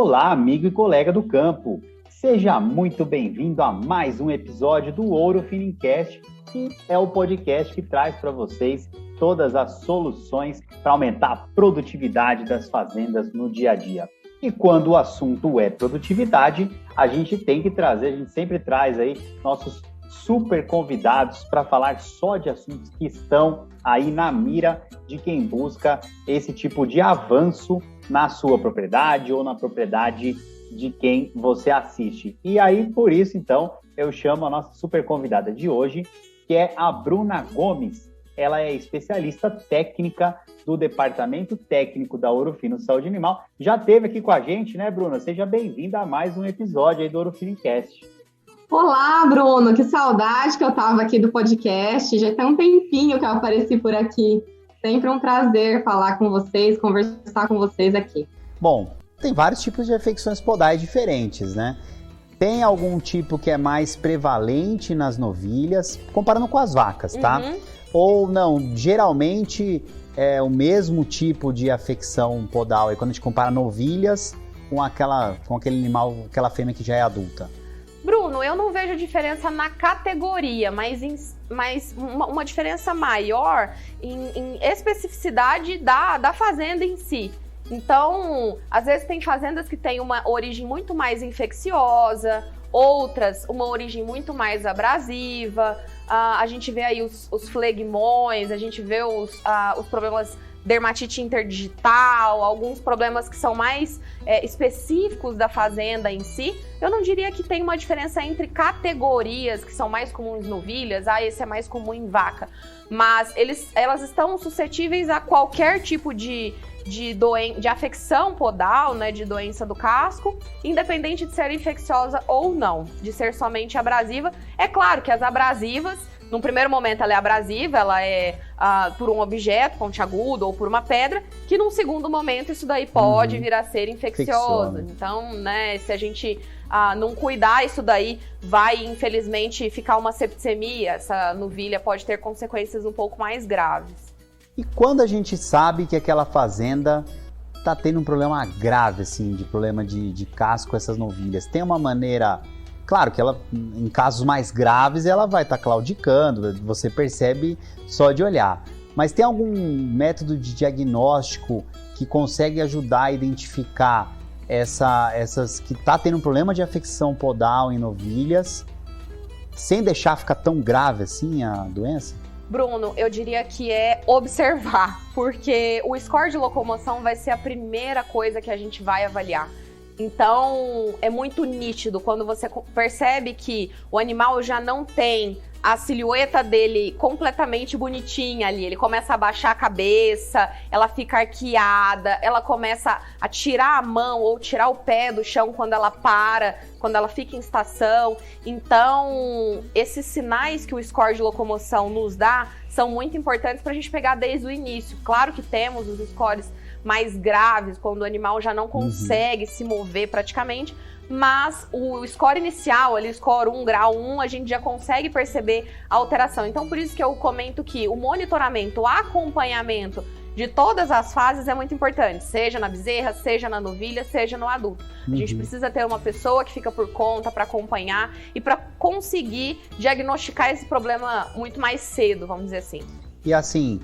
Olá, amigo e colega do campo. Seja muito bem-vindo a mais um episódio do Ouro Finincast, que é o podcast que traz para vocês todas as soluções para aumentar a produtividade das fazendas no dia a dia. E quando o assunto é produtividade, a gente sempre traz aí nossos super convidados para falar só de assuntos que estão aí na mira de quem busca esse tipo de avanço na sua propriedade ou na propriedade de quem você assiste. E aí, por isso, então, eu chamo a nossa super convidada de hoje, que é a Bruna Gomes. Ela é especialista técnica do Departamento Técnico da Ouro Fino Saúde Animal. Já esteve aqui com a gente, né, Bruna? Seja bem-vinda a mais um episódio aí do Ouro Finincast. Olá, Bruno, que saudade que eu estava aqui do podcast, já tem um tempinho que eu apareci por aqui. Sempre um prazer falar com vocês, conversar com vocês aqui. Bom, tem vários tipos de afecções podais diferentes, né? Tem algum tipo que é mais prevalente nas novilhas, comparando com as vacas, tá? Ou não, geralmente é o mesmo tipo de afecção podal, aí quando a gente compara novilhas com aquele animal, aquela fêmea que já é adulta. Bruno, eu não vejo diferença na categoria, mas uma diferença maior em especificidade da fazenda em si. Então, às vezes tem fazendas que têm uma origem muito mais infecciosa, outras uma origem muito mais abrasiva. A gente vê aí os flegmões, a gente vê os problemas dermatite interdigital, alguns problemas que são mais específicos da fazenda em si. Eu não diria que tem uma diferença entre categorias que são mais comuns em novilhas, esse é mais comum em vaca, mas elas estão suscetíveis a qualquer tipo de afecção podal, né, de doença do casco, independente de ser infecciosa ou não, de ser somente abrasiva. É claro que as abrasivas, num primeiro momento ela é abrasiva, ela é por um objeto pontiagudo ou por uma pedra, que num segundo momento isso daí pode vir a ser infeccioso. Então, né, se a gente não cuidar, isso daí vai, infelizmente, ficar uma septicemia. Essa novilha pode ter consequências um pouco mais graves. E quando a gente sabe que aquela fazenda está tendo um problema grave, assim, de problema de casco com essas novilhas, tem uma maneira... Claro que ela, em casos mais graves, ela vai estar claudicando, você percebe só de olhar. Mas tem algum método de diagnóstico que consegue ajudar a identificar essas que está tendo um problema de afecção podal em novilhas, sem deixar ficar tão grave assim a doença? Bruno, eu diria que é observar, porque o score de locomoção vai ser a primeira coisa que a gente vai avaliar. Então, é muito nítido quando você percebe que o animal já não tem a silhueta dele completamente bonitinha ali. Ele começa a baixar a cabeça, ela fica arqueada, ela começa a tirar a mão ou tirar o pé do chão quando ela para, quando ela fica em estação. Então, esses sinais que o score de locomoção nos dá são muito importantes para a gente pegar desde o início. Claro que temos os scores mais graves, quando o animal já não consegue se mover praticamente, mas o score inicial, ali, o score 1, grau 1, a gente já consegue perceber a alteração. Então, por isso que eu comento que o monitoramento, o acompanhamento de todas as fases é muito importante, seja na bezerra, seja na novilha, seja no adulto. A gente precisa ter uma pessoa que fica por conta para acompanhar e para conseguir diagnosticar esse problema muito mais cedo, vamos dizer assim. E assim...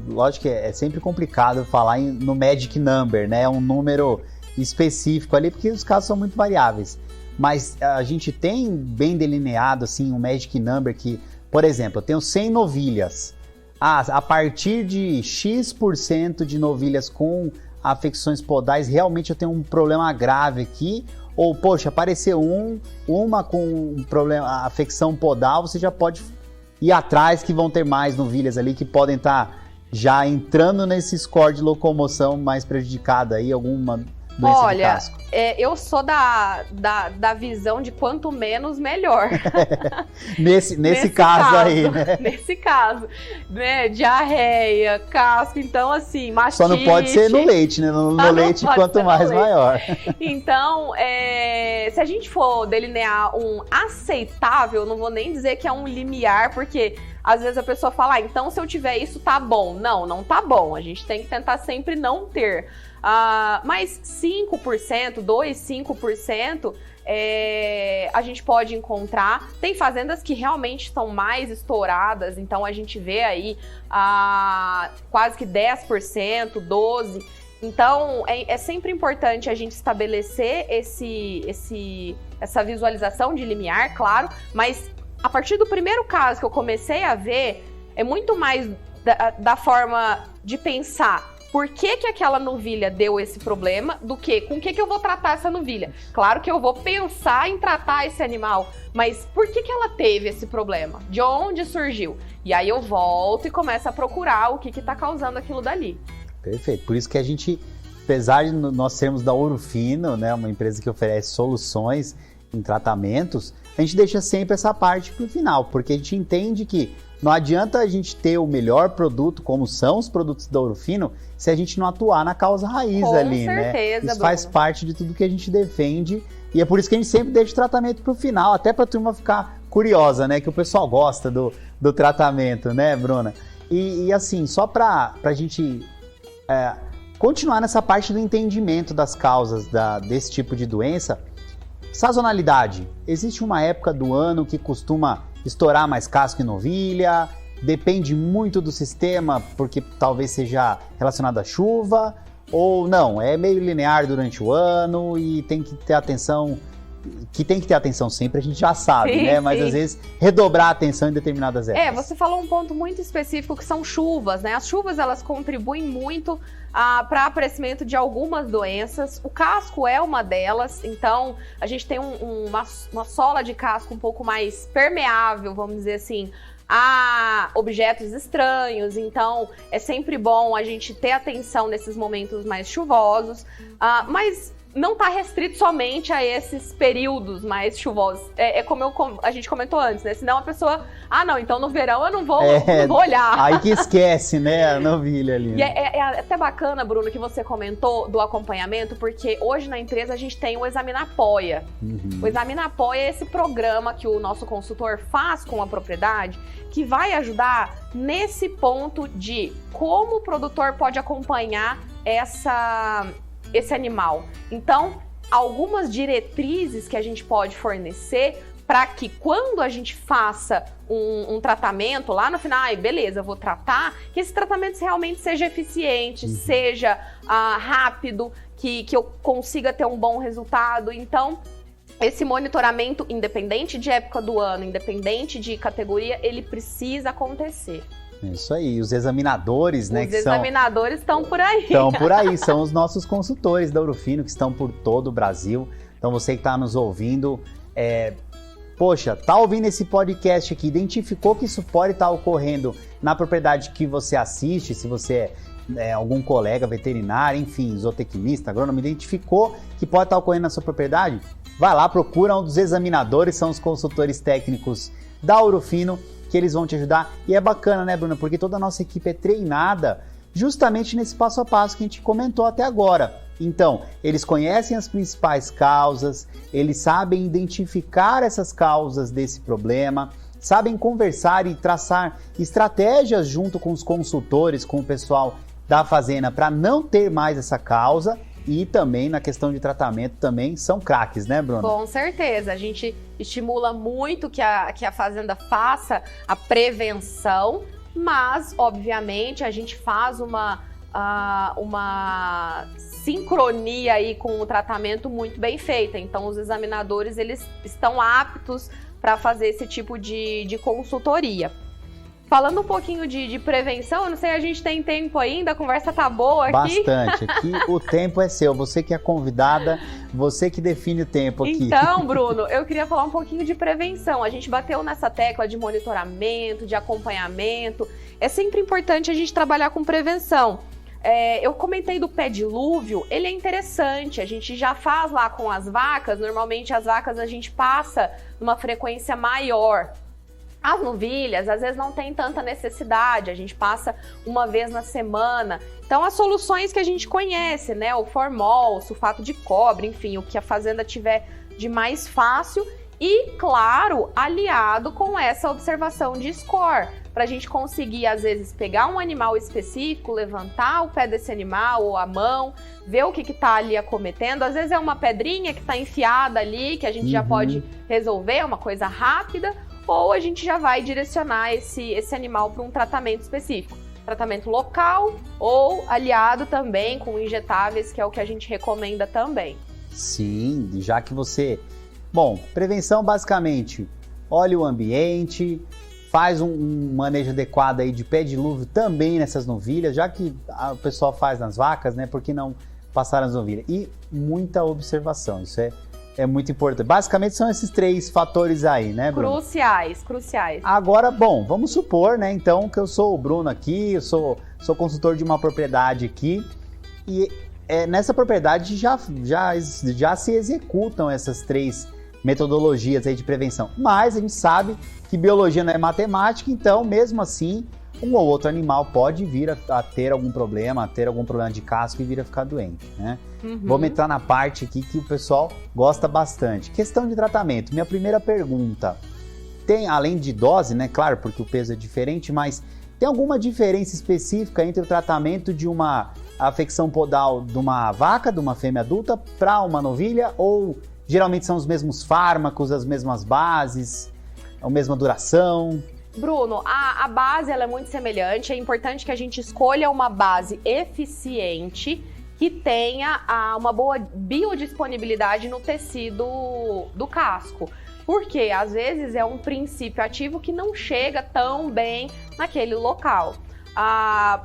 lógico que é sempre complicado falar no magic number, né? Um número específico ali, porque os casos são muito variáveis. Mas a gente tem bem delineado, assim, um magic number que, por exemplo, eu tenho 100 novilhas. A partir de X% de novilhas com afecções podais, realmente eu tenho um problema grave aqui. Ou, poxa, apareceu uma com um problema, afecção podal, você já pode... ir atrás, que vão ter mais novilhas ali que podem estar já entrando nesse score de locomoção mais prejudicada aí, alguma doença de casco. Eu sou da visão de quanto menos, melhor. nesse caso aí, né? Nesse caso, né? Diarreia, casco, então assim, mastite... Só não pode ser no leite, né? No leite, quanto mais, maior. Então, se a gente for delinear um aceitável, não vou nem dizer que é um limiar, porque às vezes a pessoa fala, então se eu tiver isso, tá bom. Não tá bom. A gente tem que tentar sempre não ter. Mas 5%, 5%, a gente pode encontrar. Tem fazendas que realmente estão mais estouradas, então a gente vê aí quase que 10%, 12%. Então, é sempre importante a gente estabelecer essa visualização de limiar, claro, mas a partir do primeiro caso que eu comecei a ver, é muito mais da forma de pensar por que aquela novilha deu esse problema do que com o que eu vou tratar essa novilha. Claro que eu vou pensar em tratar esse animal, mas por que ela teve esse problema? De onde surgiu? E aí eu volto e começo a procurar o que está causando aquilo dali. Perfeito. Por isso que a gente, apesar de nós sermos da Ouro Fino, né, uma empresa que oferece soluções em tratamentos, a gente deixa sempre essa parte para o final, porque a gente entende que não adianta a gente ter o melhor produto, como são os produtos da Ouro Fino, se a gente não atuar na causa raiz ali, né? Com certeza, isso faz parte de tudo que a gente defende, e é por isso que a gente sempre deixa o tratamento para o final, até para a turma ficar curiosa, né? Que o pessoal gosta do tratamento, né, Bruna? E assim, só para a gente continuar nessa parte do entendimento das causas desse tipo de doença, sazonalidade. Existe uma época do ano que costuma estourar mais casco e novilha, depende muito do sistema, porque talvez seja relacionado à chuva, ou não, é meio linear durante o ano e tem que ter atenção, sempre, a gente já sabe, sim, né? Mas sim. Às vezes redobrar a atenção em determinadas épocas. Você falou um ponto muito específico que são chuvas, né? As chuvas, elas contribuem muito para aparecimento de algumas doenças. O casco é uma delas, então a gente tem uma sola de casco um pouco mais permeável, vamos dizer assim, a objetos estranhos, então é sempre bom a gente ter atenção nesses momentos mais chuvosos, mas não está restrito somente a esses períodos mais chuvosos. É como a gente comentou antes, né? Senão a pessoa, não, então no verão eu não vou olhar. Aí que esquece, né, a novilha ali. E é até bacana, Bruno, que você comentou do acompanhamento, porque hoje na empresa a gente tem o Examinapoia. O Examinapoia é esse programa que o nosso consultor faz com a propriedade, que vai ajudar nesse ponto de como o produtor pode acompanhar esse animal. Então, algumas diretrizes que a gente pode fornecer para que quando a gente faça um tratamento lá no final, beleza, eu vou tratar, que esse tratamento realmente seja eficiente, seja rápido, que eu consiga ter um bom resultado. Então, esse monitoramento, independente de época do ano, independente de categoria, ele precisa acontecer. Isso aí, os examinadores, né? Os examinadores estão por aí. Estão por aí, são os nossos consultores da Ouro Fino, que estão por todo o Brasil. Então você que está nos ouvindo, tá ouvindo esse podcast aqui, identificou que isso pode estar ocorrendo na propriedade que você assiste, se você é algum colega veterinário, enfim, zootecnista, agrônomo, identificou que pode estar ocorrendo na sua propriedade, vai lá, procura um dos examinadores, são os consultores técnicos da Ouro Fino, que eles vão te ajudar. E é bacana, né, Bruna? Porque toda a nossa equipe é treinada justamente nesse passo a passo que a gente comentou até agora. Então, eles conhecem as principais causas, eles sabem identificar essas causas desse problema, sabem conversar e traçar estratégias junto com os consultores, com o pessoal da fazenda, para não ter mais essa causa. E também na questão de tratamento também são craques, né, Bruna? Com certeza, a gente estimula muito que a fazenda faça a prevenção, mas obviamente a gente faz uma sincronia aí com o tratamento muito bem feita. Então os examinadores, eles estão aptos para fazer esse tipo de consultoria. Falando um pouquinho de prevenção, eu não sei, a gente tem tempo ainda, a conversa tá boa aqui. Bastante, aqui o tempo é seu, você que é convidada, você que define o tempo aqui. Então, Bruno, eu queria falar um pouquinho de prevenção. A gente bateu nessa tecla de monitoramento, de acompanhamento. É sempre importante a gente trabalhar com prevenção. Eu comentei do pé dilúvio, ele é interessante, a gente já faz lá com as vacas, normalmente as vacas a gente passa numa frequência maior. As novilhas, às vezes, não tem tanta necessidade, a gente passa uma vez na semana. Então, as soluções que a gente conhece, né? O formol, o sulfato de cobre, enfim, o que a fazenda tiver de mais fácil. E, claro, aliado com essa observação de score. para a gente conseguir, às vezes, pegar um animal específico, levantar o pé desse animal ou a mão, ver o que está ali acometendo. Às vezes é uma pedrinha que está enfiada ali, que a gente já pode resolver, é uma coisa rápida, ou a gente já vai direcionar esse animal para um tratamento específico. Tratamento local ou aliado também com injetáveis, que é o que a gente recomenda também. Sim, já que você... Bom, prevenção basicamente, olha o ambiente, faz um manejo adequado aí de pé dilúvio também nessas novilhas, já que o pessoal faz nas vacas, né? Por que não passar nas novilhas? E muita observação, isso é muito importante. Basicamente são esses 3 fatores aí, né, Bruno? Cruciais. Agora, bom, vamos supor, né, então, que eu sou o Bruno aqui, eu sou consultor de uma propriedade aqui, e nessa propriedade já se executam essas 3 metodologias aí de prevenção. Mas a gente sabe que biologia não é matemática, então, mesmo assim, um ou outro animal pode vir a ter algum problema, de casco e vir a ficar doente, né? Vamos entrar na parte aqui que o pessoal gosta bastante. Questão de tratamento. Minha primeira pergunta. Tem, além de dose, né? Claro, porque o peso é diferente, mas tem alguma diferença específica entre o tratamento de uma afecção podal de uma vaca, de uma fêmea adulta, para uma novilha? Ou geralmente são os mesmos fármacos, as mesmas bases, a mesma duração? Bruno, a base ela é muito semelhante. É importante que a gente escolha uma base eficiente que tenha uma boa biodisponibilidade no tecido do casco. Porque às vezes é um princípio ativo que não chega tão bem naquele local.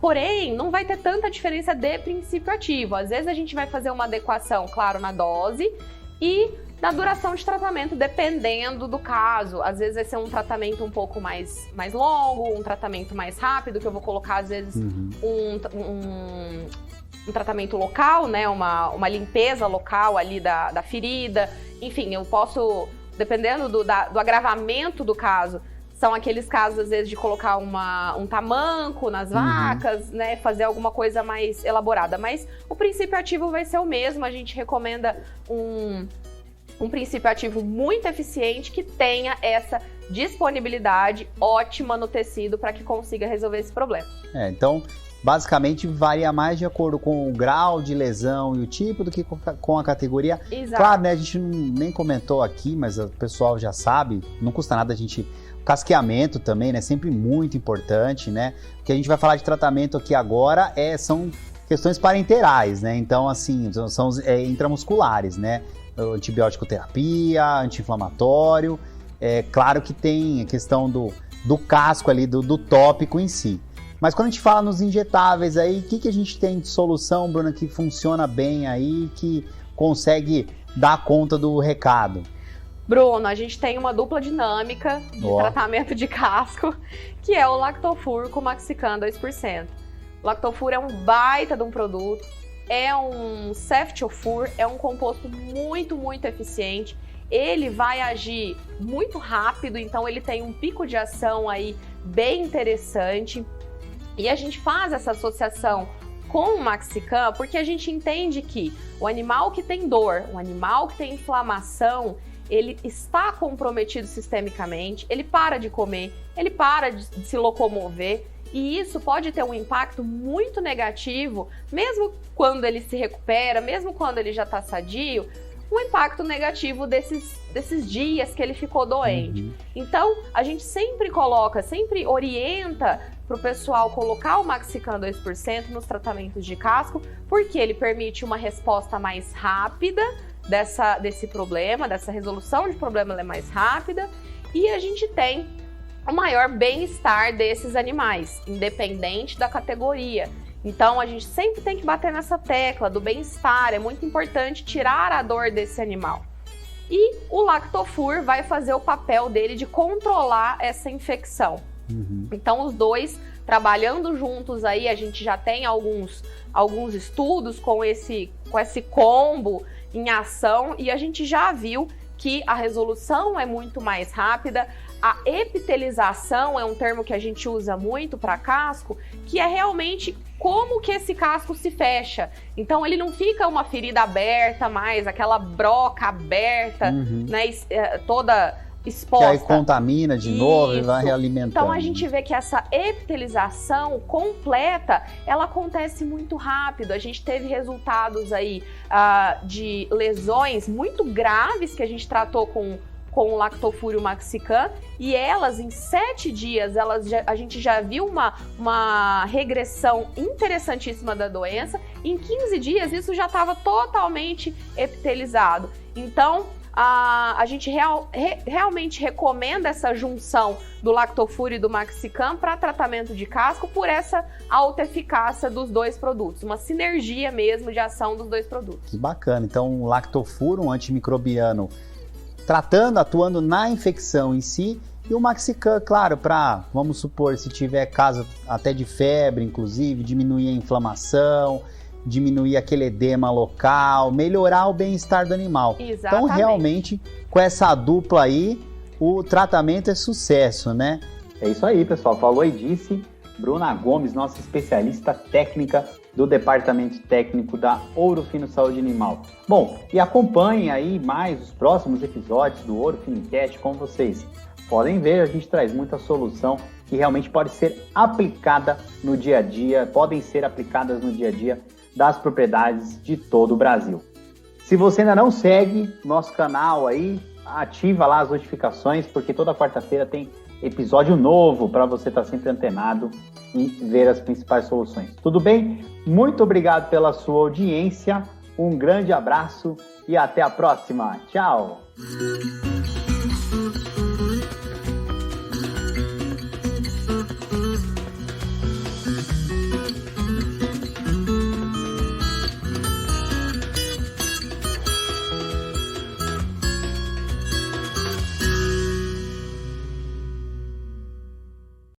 Porém, não vai ter tanta diferença de princípio ativo. Às vezes a gente vai fazer uma adequação, claro, na dose e na duração de tratamento, dependendo do caso. Às vezes vai ser um tratamento um pouco mais longo, um tratamento mais rápido, que eu vou colocar, às vezes, um tratamento local, né? Uma limpeza local ali da ferida. Enfim, eu posso, dependendo do agravamento do caso, são aqueles casos, às vezes, de colocar um tamanco nas vacas, né? Fazer alguma coisa mais elaborada. Mas o princípio ativo vai ser o mesmo. A gente recomenda um princípio ativo muito eficiente que tenha essa disponibilidade ótima no tecido para que consiga resolver esse problema. Então, basicamente, varia mais de acordo com o grau de lesão e o tipo do que com a categoria. Exato. Claro, né, a gente nem comentou aqui, mas o pessoal já sabe, não custa nada a gente... Casqueamento também, né, sempre muito importante, né, o que a gente vai falar de tratamento aqui agora são questões parenterais, né, então, assim, são intramusculares, né, antibiótico terapia, anti-inflamatório, claro que tem a questão do casco ali, do tópico em si. Mas quando a gente fala nos injetáveis aí, o que a gente tem de solução, Bruna, que funciona bem aí, que consegue dar conta do recado? Bruno, a gente tem uma dupla dinâmica de tratamento de casco, que é o Lactofur com Maxican 2%. O Lactofur é um baita de um produto, é um Ceftofur, é um composto muito, muito eficiente. Ele vai agir muito rápido, então ele tem um pico de ação aí bem interessante. E a gente faz essa associação com o Maxican porque a gente entende que o animal que tem dor, o animal que tem inflamação, ele está comprometido sistemicamente, ele para de comer, ele para de se locomover, e isso pode ter um impacto muito negativo, mesmo quando ele se recupera, mesmo quando ele já está sadio, um impacto negativo desses dias que ele ficou doente. Então, a gente sempre orienta para o pessoal colocar o Maxican 2% nos tratamentos de casco, porque ele permite uma resposta mais rápida desse problema, dessa resolução de problema, ela é mais rápida, e a gente tem o maior bem-estar desses animais, independente da categoria. Então, a gente sempre tem que bater nessa tecla do bem-estar, é muito importante tirar a dor desse animal. E o Lactofur vai fazer o papel dele de controlar essa infecção. Então, os dois trabalhando juntos aí, a gente já tem alguns estudos com esse combo em ação, e a gente já viu que a resolução é muito mais rápida. A epitelização é um termo que a gente usa muito para casco, que é realmente como que esse casco se fecha. Então ele não fica uma ferida aberta mais, aquela broca aberta, né, toda exposta. Que aí contamina de novo e vai realimentando. Então a gente vê que essa epitelização completa, ela acontece muito rápido. A gente teve resultados aí de lesões muito graves que a gente tratou com o Lactofúrio Maxicam, e elas, em 7 dias, a gente já viu uma regressão interessantíssima da doença. Em 15 dias, isso já estava totalmente epitelizado. Então, a gente realmente recomenda essa junção do Lactofúrio e do Maxicam para tratamento de casco por essa alta eficácia dos dois produtos, uma sinergia mesmo de ação dos dois produtos. Que bacana. Então, o Lactofúrio, um antimicrobiano, atuando na infecção em si, e o Maxicam, claro, para, vamos supor, se tiver caso até de febre, inclusive, diminuir a inflamação, diminuir aquele edema local, melhorar o bem-estar do animal. Exatamente. Então, realmente, com essa dupla aí, o tratamento é sucesso, né? É isso aí, pessoal. Falou e disse Bruna Gomes, nossa especialista técnica do Departamento Técnico da Ouro Fino Saúde Animal. Bom, e acompanhem aí mais os próximos episódios do Ouro Fino Cast. Como vocês podem ver, a gente traz muita solução que realmente pode ser aplicada no dia a dia, podem ser aplicadas no dia a dia das propriedades de todo o Brasil. Se você ainda não segue nosso canal aí, ativa lá as notificações, porque toda quarta-feira tem episódio novo para você estar sempre antenado e ver as principais soluções. Tudo bem? Muito obrigado pela sua audiência, um grande abraço e até a próxima. Tchau!